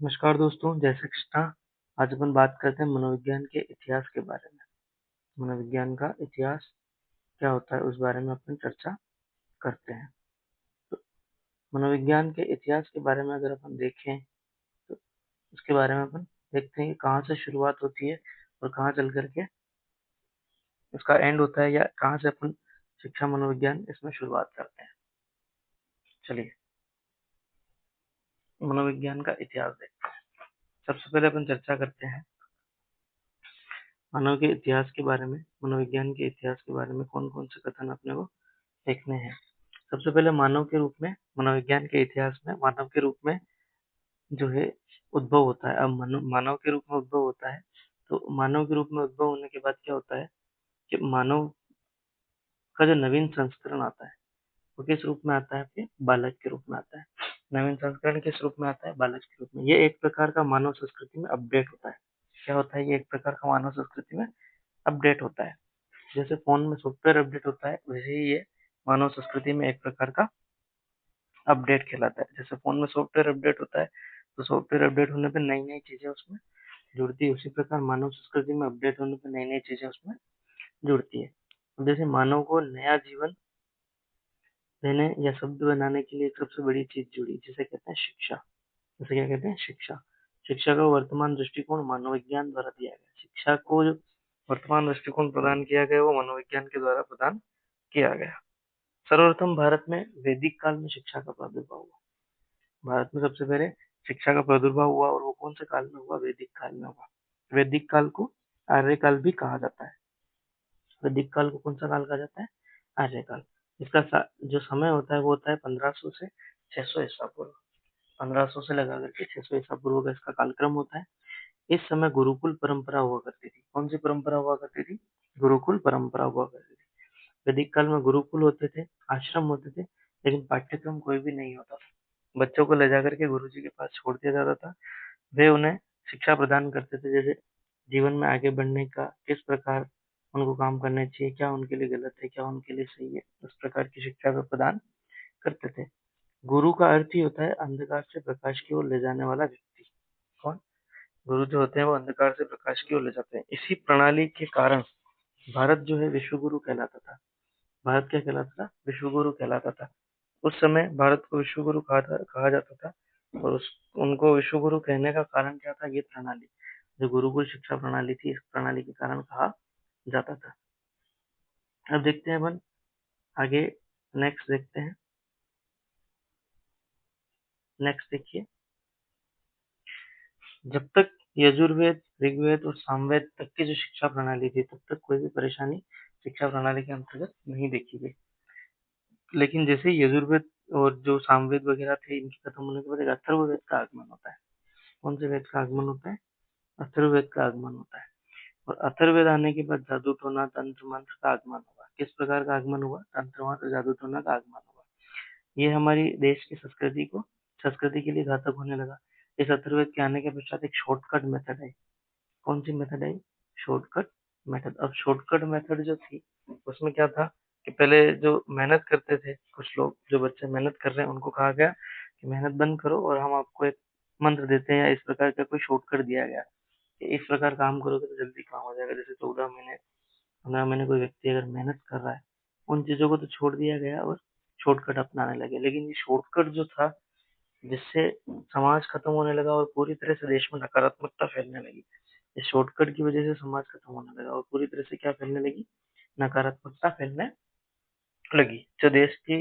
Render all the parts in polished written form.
नमस्कार दोस्तों, जय श्री कृष्णा। आज अपन बात करते हैं मनोविज्ञान के इतिहास के बारे में। मनोविज्ञान का इतिहास क्या होता है उस बारे में अपन चर्चा करते हैं। तो मनोविज्ञान के इतिहास के बारे में अगर अपन देखें तो उसके बारे में अपन देखते हैं कि कहाँ से शुरुआत होती है और कहाँ चल करके उसका एंड होता है, या कहाँ से अपन शिक्षा मनोविज्ञान इसमें शुरुआत करते हैं। चलिए मनोविज्ञान का इतिहास देखते हैं। सबसे पहले अपन चर्चा करते हैं मानव के इतिहास के बारे में। मनोविज्ञान के इतिहास के बारे में कौन कौन से कथन अपने को देखने हैं। सबसे पहले मानव के रूप में, मनोविज्ञान के इतिहास में मानव के रूप में जो है उद्भव होता है। अब मानव के रूप में उद्भव होता है, तो मानव के रूप में उद्भव होने के बाद क्या होता है कि मानव का जो नवीन संस्करण आता है वो किस रूप में आता है, फिर बालक के रूप में आता है। नवीन संस्करण किस रूप में आता है, बालक के रूप में। ये एक प्रकार का मानव संस्कृति में अपडेट होता है। क्या होता है, ये एक प्रकार का मानव संस्कृति में अपडेट होता है। जैसे फोन में सॉफ्टवेयर अपडेट होता है, वैसे ही ये मानव संस्कृति में एक प्रकार का अपडेट कहलाता है। जैसे फोन में सॉफ्टवेयर अपडेट होता है, तो सॉफ्टवेयर अपडेट होने पे नई नई चीजें उसमें जुड़ती है, उसी प्रकार मानव संस्कृति में अपडेट होने पे नई नई चीजें उसमें जुड़ती है। जैसे मानव को नया जीवन देने या शब्द बनाने के लिए एक सबसे बड़ी चीज जुड़ी, जिसे कहते हैं शिक्षा। जैसे क्या कहते हैं, शिक्षा। शिक्षा का वर्तमान दृष्टिकोण मनोविज्ञान द्वारा दिया गया। शिक्षा को जो वर्तमान दृष्टिकोण प्रदान किया गया वो मनोविज्ञान के द्वारा प्रदान किया गया। सर्वप्रथम भारत में वैदिक काल में शिक्षा का प्रादुर्भाव हुआ। भारत में सबसे पहले शिक्षा का प्रादुर्भाव हुआ, और वो कौन से काल में हुआ, वैदिक काल में हुआ। वैदिक काल को आर्य काल भी कहा जाता है। वैदिक काल को कौन सा काल कहा जाता है, आर्य काल। इसका जो समय होता है वो होता है 1500 से 600 ईसा पूर्व। 1500 से लगा करके 600 ईसा पूर्व का इसका कालक्रम होता है। इस समय गुरुकुल परंपरा हुआ करती थी। कौन सी परंपरा हुआ करती थी, गुरुकुल परंपरा हुआ करती थी। वैदिक काल में गुरुकुल होते थे, आश्रम होते थे, लेकिन पाठ्यक्रम कोई भी नहीं होता था। बच्चों को ले जाकर के गुरु जी के पास छोड़ दिया जाता था। वे उन्हें शिक्षा प्रदान करते थे, जैसे जीवन में आगे बढ़ने का किस प्रकार उनको काम करना चाहिए, क्या उनके लिए गलत है, क्या उनके लिए सही है, उस प्रकार की शिक्षा वे प्रदान करते थे। गुरु का अर्थ ही होता है अंधकार से प्रकाश की ओर ले जाने वाला व्यक्ति। कौन, गुरु जो होते हैं वो अंधकार से प्रकाश की ओर ले जाते हैं। इसी प्रणाली के कारण भारत जो है विश्व गुरु कहलाता था। भारत क्या कहलाता था, विश्व गुरु कहलाता था। उस समय भारत को विश्व गुरु कहा जाता था। और उनको विश्व गुरु कहने का कारण क्या था, ये प्रणाली जो गुरुकुल शिक्षा प्रणाली थी, इस प्रणाली के कारण कहा जाता था। अब देखते हैं अपन आगे, नेक्स्ट देखते हैं। नेक्स्ट देखिए, जब तक यजुर्वेद, ऋग्वेद और सामवेद तक की जो शिक्षा प्रणाली थी, तब तक कोई भी परेशानी शिक्षा प्रणाली के अंतर्गत नहीं देखी गई। लेकिन जैसे ही यजुर्वेद और जो सामवेद वगैरह थे, इनकी खत्म होने के बाद एक अथर्ववेद का आगमन होता है। कौन से वेद का आगमन होता है, अथर्ववेद का आगमन होता है। और अथर्ववेद आने के बाद जादू टोना, तंत्र मंत्र का आगमन हुआ। किस प्रकार का आगमन हुआ, तंत्र मंत्र जादू टोना का आगमन हुआ। ये हमारी देश की संस्कृति के लिए घातक होने लगा। इस अथर्ववेद के आने के पश्चात एक शॉर्टकट मेथड है। कौन सी मेथड है, शॉर्टकट मेथड। अब शॉर्टकट मेथड जो थी उसमें क्या था कि पहले जो मेहनत करते थे कुछ लोग, जो बच्चे मेहनत कर रहे हैं, उनको कहा गया कि मेहनत बंद करो और हम आपको एक मंत्र देते हैं, या इस प्रकार का कोई शॉर्टकट दिया गया कि इस प्रकार काम करोगे तो जल्दी काम हो जाएगा। जैसे 14 महीने, 15 महीने कोई व्यक्ति अगर मेहनत कर रहा है, उन चीजों को तो छोड़ दिया गया और शॉर्टकट अपनाने लगे। लेकिन ये शॉर्टकट जो था, जिससे समाज खत्म होने लगा और पूरी तरह से देश में नकारात्मकता फैलने लगी। इस शॉर्टकट की वजह से समाज खत्म होने लगा और पूरी तरह से क्या फैलने लगी, नकारात्मकता फैलने लगी, जो देश की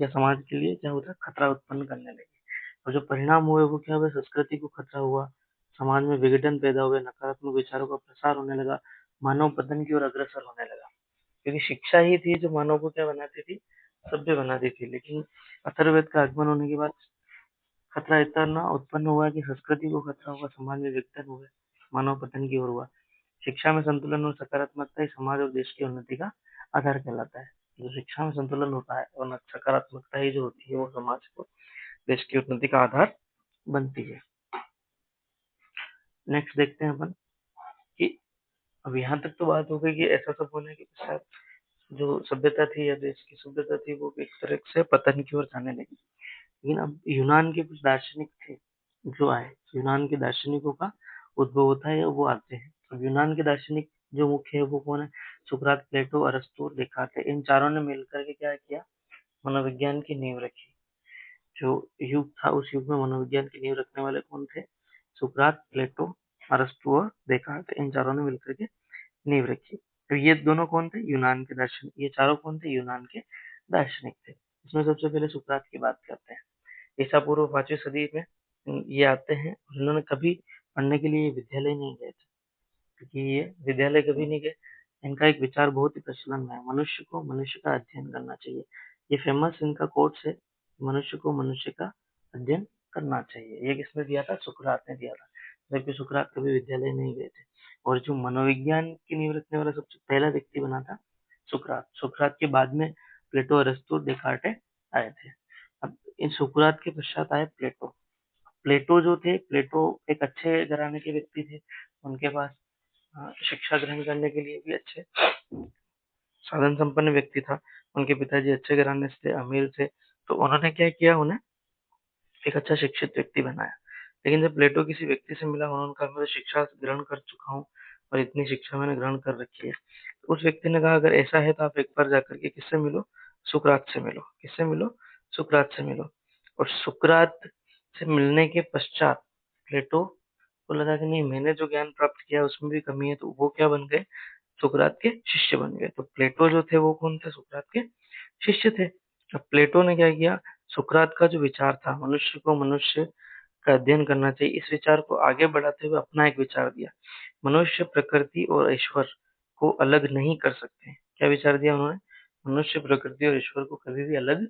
या समाज के लिए क्या होता है, खतरा उत्पन्न करने लगी। और जो परिणाम हुए वो क्या हुए, संस्कृति को खतरा हुआ, समाज में विघटन पैदा हुए, नकारात्मक विचारों का प्रसार होने लगा, मानव पतन की ओर अग्रसर होने लगा। क्योंकि शिक्षा ही थी जो मानव को क्या बनाती थी, सभ्य बनाती थी। लेकिन अथर्ववेद का आगमन होने के बाद खतरा इतना उत्पन्न हुआ कि संस्कृति को खतरा हुआ, समाज में विघटन हुए, मानव पतन की ओर हुआ। शिक्षा में संतुलन और सकारात्मकता ही समाज और देश की उन्नति का आधार कहलाता है। जो शिक्षा में संतुलन होता है और सकारात्मकता ही जो होती है वो समाज को, देश की उन्नति का आधार बनती है। नेक्स्ट देखते हैं अपन कि अब यहाँ तक तो बात हो गई कि ऐसा सब होने के पश्चात जो सभ्यता थी या देश की सभ्यता थी वो एक तरह से पतन की ओर जाने लगी। लेकिन अब यूनान के कुछ दार्शनिक थे जो आए, यूनान के दार्शनिकों का उद्भव होता है, वो आते हैं। अब यूनान के दार्शनिक जो मुख्य है वो कौन है? सुकरात, प्लेटो, अरस्तु, डेकार्ट। इन चारों ने मिलकर के क्या किया? मनोविज्ञान की नींव रखी। जो युग था, उस युग में मनोविज्ञान की नींव रखने वाले कौन थे? सुकरात, प्लेटो, अरस्तु और डेकार्ट। इन चारों ने मिलकर के नींव रखी। तो ये दोनों कौन थे? यूनान के दार्शनिक। ये चारों कौन थे? यूनान के दार्शनिक थे। इसमें सबसे पहले सुकरात की बात करते हैं। ईसा पूर्व 5वीं सदी में ये आते हैं। इन्होंने कभी पढ़ने के लिए विद्यालय नहीं गए थे, क्योंकि ये विद्यालय कभी नहीं गए। इनका एक विचार बहुत ही प्रचलन में है, मनुष्य को मनुष्य का अध्ययन करना चाहिए। ये फेमस इनका कोट्स है, मनुष्य को मनुष्य का अध्ययन करना चाहिए। ये किसने दिया था? सुकरात ने दिया था, जबकि सुकरात कभी विद्यालय नहीं गए थे। और जो मनोविज्ञान की नींव रखने वाला सबसे पहला व्यक्ति बना था, सुकरात। सुकरात के बाद में प्लेटो, अरस्तु, डेकार्टे आए थे। अब इन सुकरात के पश्चात आए प्लेटो। प्लेटो जो थे, प्लेटो एक अच्छे घराने के व्यक्ति थे। उनके पास शिक्षा ग्रहण करने के लिए भी अच्छे साधन संपन्न व्यक्ति था। उनके पिताजी अच्छे घराने से थे, अमीर थे। तो उन्होंने क्या किया? उन्हें एक अच्छा शिक्षित व्यक्ति बनाया। लेकिन जब प्लेटो किसी व्यक्ति से मिला, उन्होंने कहा मैं तो शिक्षा ग्रहण कर चुका हूँ और इतनी शिक्षा मैंने ग्रहण कर रखी है। तो उस व्यक्ति ने कहा अगर ऐसा है तो आप एक बार जाकर के किससे मिलो? सुकरात से मिलो। किससे मिलो? सुकरात से मिलो। और सुकरात से मिलने के पश्चात प्लेटो को लगा कि नहीं, मैंने जो ज्ञान प्राप्त किया उसमें भी कमी है। तो वो क्या बन गए? सुकरात के शिष्य बन गए। तो प्लेटो जो थे वो कौन थे? सुकरात के शिष्य थे। अब प्लेटो ने क्या किया? सुकरात का जो विचार था, मनुष्य को मनुष्य का अध्ययन करना चाहिए, इस विचार को आगे बढ़ाते हुए अपना एक विचार दिया। मनुष्य प्रकृति और ईश्वर को अलग नहीं कर सकते। क्या विचार दिया उन्होंने? मनुष्य प्रकृति और ईश्वर को कभी भी अलग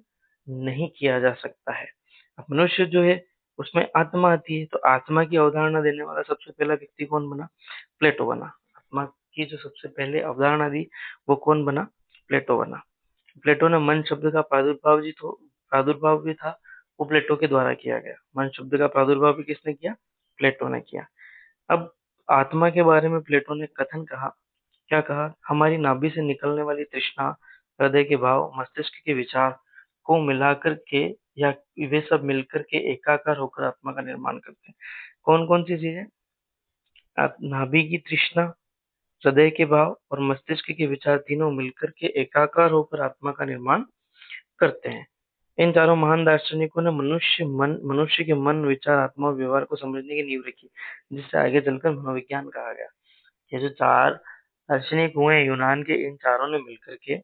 नहीं किया जा सकता है। अब मनुष्य जो है उसमें आत्मा आती है, तो आत्मा की अवधारणा देने वाला सबसे पहला व्यक्ति कौन बना? प्लेटो बना। आत्मा की जो सबसे पहले अवधारणा दी, वो कौन बना? प्लेटो बना। प्लेटो ने मन शब्द का प्रादुर्भाव भी था, वो प्लेटो के द्वारा किया गया। मन शब्द का प्रादुर्भाव भी किसने किया? प्लेटो ने किया। अब आत्मा के बारे में प्लेटो ने कथन कहा। क्या कहा? हमारी नाभि से निकलने वाली तृष्णा, हृदय के भाव, मस्तिष्क के विचार को मिलाकर के, या वे सब मिलकर के एकाकार होकर आत्मा का निर्माण करते हैं। कौन कौन सी चीजें? नाभि की तृष्णा, हृदय के भाव और मस्तिष्क के विचार, तीनों मिलकर के एकाकार होकर आत्मा का निर्माण करते हैं। इन चारों महान दार्शनिकों ने मनुष्य के मन, विचार, आत्मा और व्यवहार को समझने की नींव रखी, जिससे आगे चलकर मनोविज्ञान कहा गया। ये जो चार दार्शनिक हुए यूनान के, इन चारों ने मिलकर के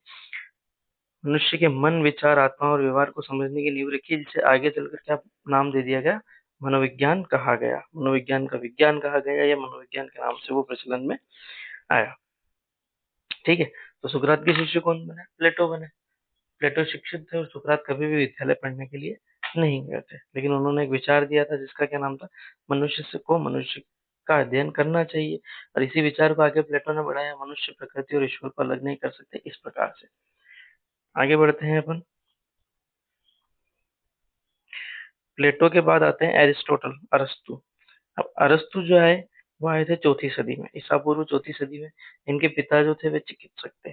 मनुष्य के मन, विचार, आत्मा और व्यवहार को समझने की नींव रखी, जिसे आगे चलकर क्या नाम दे दिया गया? मनोविज्ञान कहा गया। मनोविज्ञान का विज्ञान कहा गया, या मनोविज्ञान के नाम से वो प्रचलन में आया। ठीक है। तो सुकरात के शिष्य कौन बने? प्लेटो बने। प्लेटो शिक्षित थे और सुकरात कभी भी विद्यालय पढ़ने के लिए नहीं गए थे, लेकिन उन्होंने एक विचार दिया था जिसका क्या नाम था? मनुष्य का अध्ययन करना चाहिए। और इसी विचार को आगे प्लेटो ने बढ़ाया, मनुष्य प्रकृति और ईश्वर को अलग नहीं कर सकते, इस प्रकार से। आगे बढ़ते हैं अपन। प्लेटो के बाद आते हैं एरिस्टोटल, अरस्तु। अब अरस्तु जो है वो आए थे 4वीं सदी में, ईसा पूर्व 4वीं सदी में। इनके पिता जो थे वे चिकित्सक थे,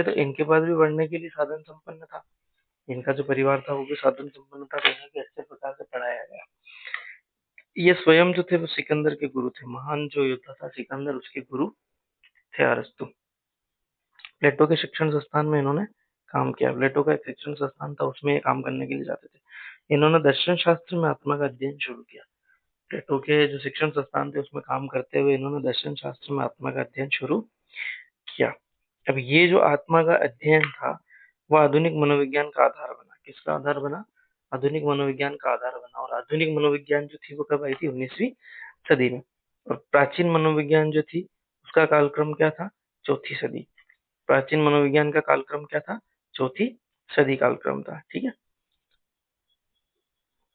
तो इनके पास भी पढ़ने के लिए साधन संपन्न था। इनका जो परिवार था वो भी साधन संपन्न था, तो इन्हें भी अच्छे प्रकार से पढ़ाया गया। ये स्वयं जो थे वो सिकंदर के गुरु थे। महान जो योद्धा था सिकंदर, उसके गुरु थे अरस्तु। प्लेटो के शिक्षण संस्थान में इन्होंने काम किया। प्लेटो का एक शिक्षण संस्थान था, उसमें ये काम करने के लिए जाते थे। इन्होंने दर्शन शास्त्र में आत्मा का अध्ययन शुरू किया। प्लेटो के जो शिक्षण संस्थान थे उसमें काम करते हुए इन्होंने दर्शन शास्त्र में आत्मा का अध्ययन शुरू किया। अब ये जो आत्मा का अध्ययन था, वह आधुनिक मनोविज्ञान का आधार बना। किसका आधार बना? आधुनिक मनोविज्ञान का आधार बना। और आधुनिक मनोविज्ञान जो थी वो कब आई थी? 19वीं सदी में। और प्राचीन मनोविज्ञान जो थी उसका कालक्रम क्या था? 4वीं सदी। प्राचीन मनोविज्ञान का कालक्रम क्या था? 4वीं सदी कालक्रम था। ठीक है।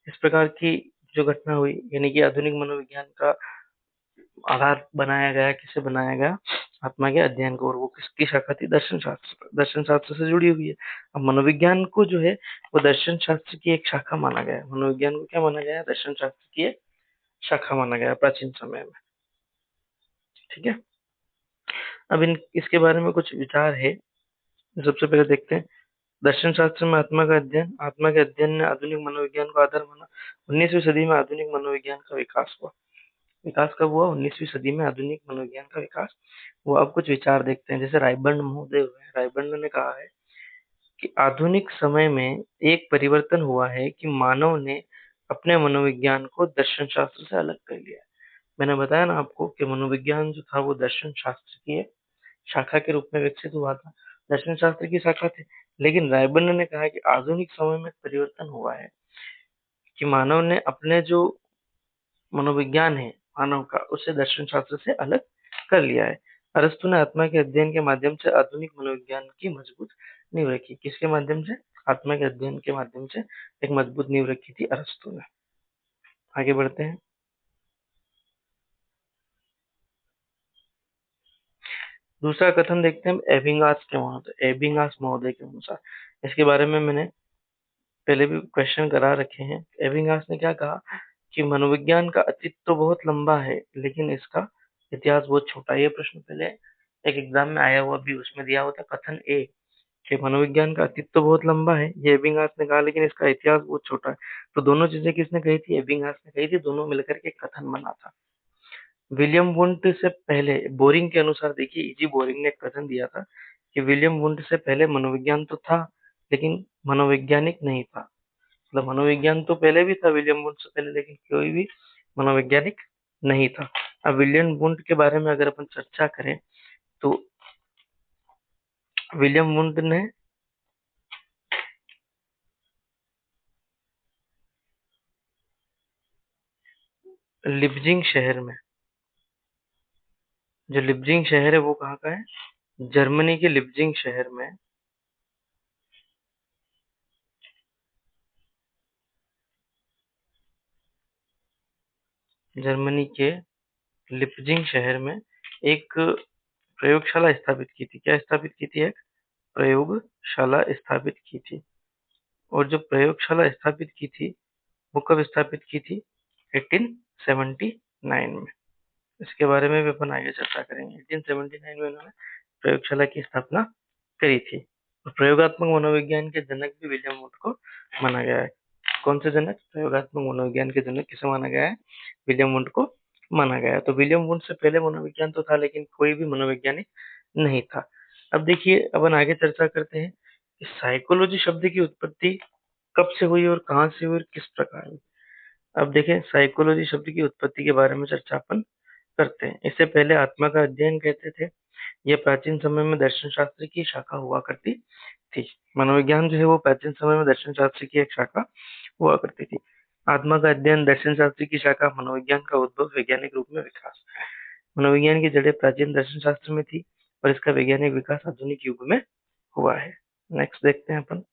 इस प्रकार की जो घटना हुई, यानी कि आधुनिक मनोविज्ञान का आधार बनाया गया। किसे बनाया गया? आत्मा के अध्ययन को। और वो किसकी शाखा थी? दर्शन शास्त्र से जुड़ी हुई है। अब मनोविज्ञान को जो है वो दर्शन शास्त्र की एक शाखा माना गया है। मनोविज्ञान को क्या माना गया है? दर्शन शास्त्र की एक शाखा माना गया प्राचीन समय में। ठीक है। अब इसके बारे में कुछ विचार है। सबसे पहले देखते हैं दर्शन शास्त्र में आत्मा के अध्ययन ने आधुनिक मनोविज्ञान को आधार माना। 19वीं सदी में आधुनिक मनोविज्ञान का विकास हुआ। विकास कब हुआ? 19वीं सदी में आधुनिक मनोविज्ञान का विकास हुआ। अब कुछ विचार देखते हैं। जैसे रायबर्ड महोदय हुए, रायबर्ड ने कहा है कि आधुनिक समय में एक परिवर्तन हुआ है कि मानव ने अपने मनोविज्ञान को दर्शन शास्त्र से अलग कर लिया है। मैंने बताया ना आपको कि मनोविज्ञान जो था वो दर्शन शास्त्र की एक शाखा के रूप में विकसित हुआ था, दर्शन शास्त्र की शाखा थी। लेकिन रायबर्ड ने कहा कि आधुनिक समय में परिवर्तन हुआ है कि मानव ने अपने जो मनोविज्ञान है मानव का, उसे दर्शन शास्त्र से अलग कर लिया है। अरस्तु ने आत्मा के अध्ययन के माध्यम से आधुनिक मनोविज्ञान की मजबूत नींव रखी। किसके माध्यम से? आत्मा के अध्ययन के माध्यम से एक मजबूत नींव रखी थी अरस्तु ने। आगे बढ़ते हैं। दूसरा कथन देखते हैं एबिंगास महोदय के अनुसार। इसके बारे में मैंने पहले भी क्वेश्चन करा रखे हैं। एबिंगास ने क्या कहा कि मनोविज्ञान का अतीत तो बहुत लंबा है लेकिन इसका इतिहास बहुत छोटा है। ये प्रश्न पहले एक एग्जाम में आया हुआ भी, उसमें दिया हुआ था कथन ए कि मनोविज्ञान का अतीत तो बहुत लंबा है, ये एबिंगास ने कहा, लेकिन इसका इतिहास बहुत छोटा है। तो दोनों चीजें किसने कही थी? एबिंगास ने कही थी। दोनों मिलकर के एक कथन बना था। विलियम वुंट से पहले, बोरिंग के अनुसार देखिए, इजी बोरिंग ने एक कथन दिया था कि विलियम वुंट से पहले मनोविज्ञान तो था लेकिन मनोवैज्ञानिक नहीं था। मतलब मनोविज्ञान तो पहले भी था विलियम वुंट से पहले, लेकिन कोई भी मनोवैज्ञानिक नहीं था। अब विलियम वुंट के बारे में अगर अपन चर्चा करें तो विलियम वुंट ने लिप्जिंग शहर में, जो लिप्जिंग शहर है वो कहाँ का है? जर्मनी के लिप्जिंग शहर में, जर्मनी के लिप्जिंग शहर में एक प्रयोगशाला स्थापित की थी। क्या स्थापित की थी? एक प्रयोगशाला स्थापित की थी। और जो प्रयोगशाला स्थापित की थी वो कब स्थापित की थी? 1879 में। इसके बारे में भी अपन आगे चर्चा करेंगे। 1879 में उन्होंने प्रयोगशाला की स्थापना करी थी। और प्रयोगात्मक मनोविज्ञान के जनक भी विलियम वुड को माना गया है। कौन से जनक? प्रयोगात्मक मनोविज्ञान के जनक किसे माना गया है? विलियम वुड को माना गया है। तो विलियम वुड से पहले मनोविज्ञान तो था लेकिन कोई भी मनोवैज्ञानिक नहीं था। अब देखिए, अपन आगे चर्चा करते हैं कि साइकोलॉजी शब्द की उत्पत्ति कब से हुई और कहाँ से हुई और किस प्रकार हुई। अब देखें, साइकोलॉजी शब्द की उत्पत्ति के बारे में चर्चा अपन करते हैं। इससे पहले आत्मा का अध्ययन कहते थे। यह प्राचीन समय में दर्शन शास्त्र की शाखा हुआ करती थी। मनोविज्ञान जो है वो प्राचीन समय में दर्शन शास्त्र की एक शाखा हुआ करती थी। आत्मा का अध्ययन, दर्शन शास्त्र की शाखा, मनोविज्ञान का उद्भव, वैज्ञानिक रूप में विकास। मनोविज्ञान की जड़ें प्राचीन दर्शन शास्त्र में थी और इसका वैज्ञानिक विकास आधुनिक युग में हुआ है। नेक्स्ट देखते हैं अपन।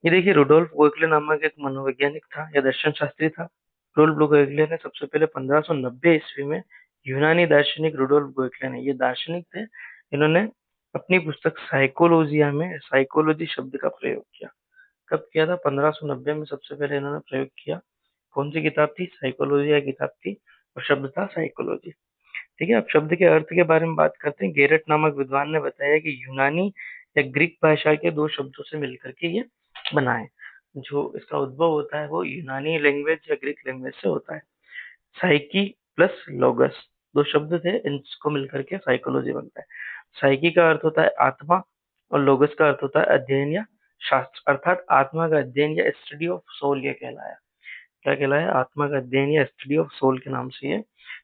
ये देखिए, रुडोल्फ गोखले नामक एक मनोवैज्ञानिक था या दर्शन शास्त्री था। रुडोल्फ गोखले ने सबसे पहले 1590 ईस्वी में, यूनानी दार्शनिक रुडोल्फ गोखले ने, ये दार्शनिक थे, इन्होंने अपनी पुस्तक साइकोलॉजिया में साइकोलॉजी शब्द का प्रयोग किया। कब किया था? 1590 में सबसे पहले इन्होंने प्रयोग किया। कौन सी किताब थी? साइकोलॉजिया किताब थी और शब्द था साइकोलॉजी। ठीक है, अब शब्द के अर्थ के बारे में बात करते हैं। गेरट नामक विद्वान ने बताया कि यूनानी या ग्रीक भाषा के दो शब्दों से मिलकर के ये बना है। जो इसका उद्भव होता है वो यूनानी लैंग्वेज या ग्रीक लैंग्वेज से होता है। साइकी प्लस लोगस, दो शब्द थे, इनको मिलकर के साइकोलॉजी बनता है। साइकी का अर्थ होता है आत्मा और लोगस का अर्थ होता है अध्ययन या शास्त्र, अर्थात आत्मा का अध्ययन या स्टडी ऑफ सोल ये कहलाया। क्या कहलाया? आत्मा का अध्ययन या स्टडी ऑफ सोल के नाम से ये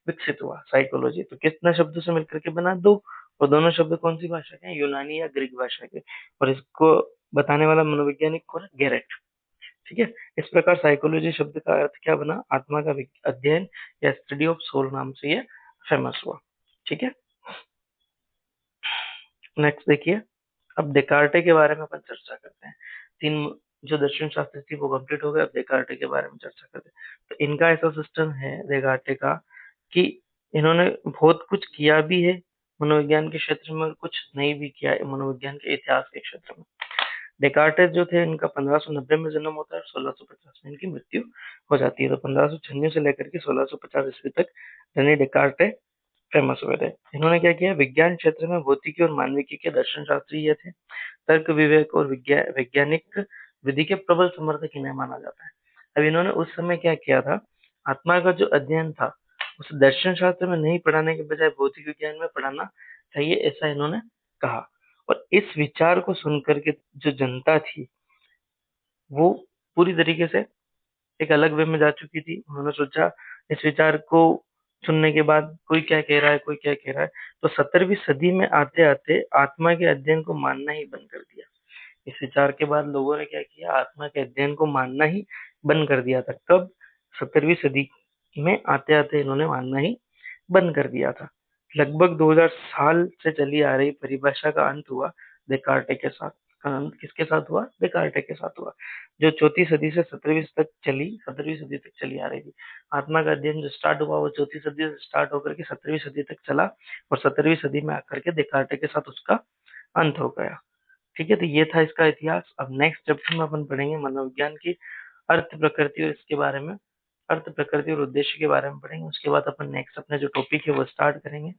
विकसित हुआ साइकोलॉजी। तो कितना शब्दों से मिलकर के बना? दो। और दोनों शब्द कौन सी भाषा के हैं? यूनानी या ग्रीक भाषा के। और इसको बताने वाला मनोवैज्ञानिक कौन है? गेरेट। ठीक है, इस प्रकार साइकोलॉजी शब्द का अर्थ क्या बना? आत्मा का अध्ययन या स्टडी ऑफ सोल नाम से ये फेमस हुआ। ठीक है, नेक्स्ट देखिए। अब डेकार्टे के बारे में अपन चर्चा करते हैं। तीन जो दर्शन शास्त्र थी वो कंप्लीट हो गए। अब डेकार्टे के बारे में चर्चा करते हैं। तो इनका ऐसा सिस्टम है डेकार्टे का कि इन्होंने बहुत कुछ किया भी है मनोविज्ञान के क्षेत्र में और कुछ नहीं भी किया है मनोविज्ञान के इतिहास के क्षेत्र में। डेकार्टे जो थे, इनका 1590 में जन्म होता है और 1650 में इनकी मृत्यु हो जाती है। तो 1596 से लेकर के 1650 ईस्वी तक रेने डेकार्टे फेमस हुए थे। इन्होंने क्या किया, विज्ञान क्षेत्र में भौतिकी और मानविकी के दर्शन शास्त्री ये थे। तर्क विवेक और वैज्ञानिक विधि के प्रबल समर्थक इन्हें माना जाता है। अब इन्होंने उस समय क्या किया था, आत्मा का जो अध्ययन था उसे दर्शन शास्त्र में नहीं पढ़ाने के बजाय भौतिक विज्ञान में पढ़ाना चाहिए, ऐसा इन्होंने कहा। और इस विचार को सुनकर के जो जनता थी वो पूरी तरीके से एक अलग वे में जा चुकी थी। उन्होंने सोचा इस विचार को सुनने के बाद कोई क्या कह रहा है, कोई क्या कह रहा है, तो 17वीं सदी में आते आते आत्मा के अध्ययन को मानना ही बंद कर दिया। इस विचार के बाद लोगों ने क्या किया, आत्मा के अध्ययन को मानना ही बंद कर दिया था। कब? 17वीं सदी में आते आते इन्होंने मानना ही बंद कर दिया था। लगभग 2000 साल से चली आ रही परिभाषा का अंत हुआ देकार्टे के साथ। किसके साथ हुआ? देकार्टे के साथ हुआ, जो चौथी सदी से 17वीं सदी तक चली आ रही थी। आत्मा का अध्ययन जो स्टार्ट हुआ वो चौथी सदी से स्टार्ट होकर के 17वीं सदी तक चला, और 17वीं सदी में आकर के देकार्टे के साथ उसका अंत हो गया। ठीक है, तो ये था इसका इतिहास। अब नेक्स्ट चैप्टर में अपन पढ़ेंगे मनोविज्ञान की अर्थ प्रकृति और इसके बारे में, अर्थ प्रकृति और उद्देश्य के बारे में पढ़ेंगे। उसके बाद अपन नेक्स्ट अपने जो टॉपिक है वो स्टार्ट करेंगे।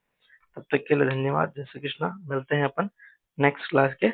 तब तक के लिए धन्यवाद। जय श्री कृष्णा। मिलते हैं अपन नेक्स्ट क्लास के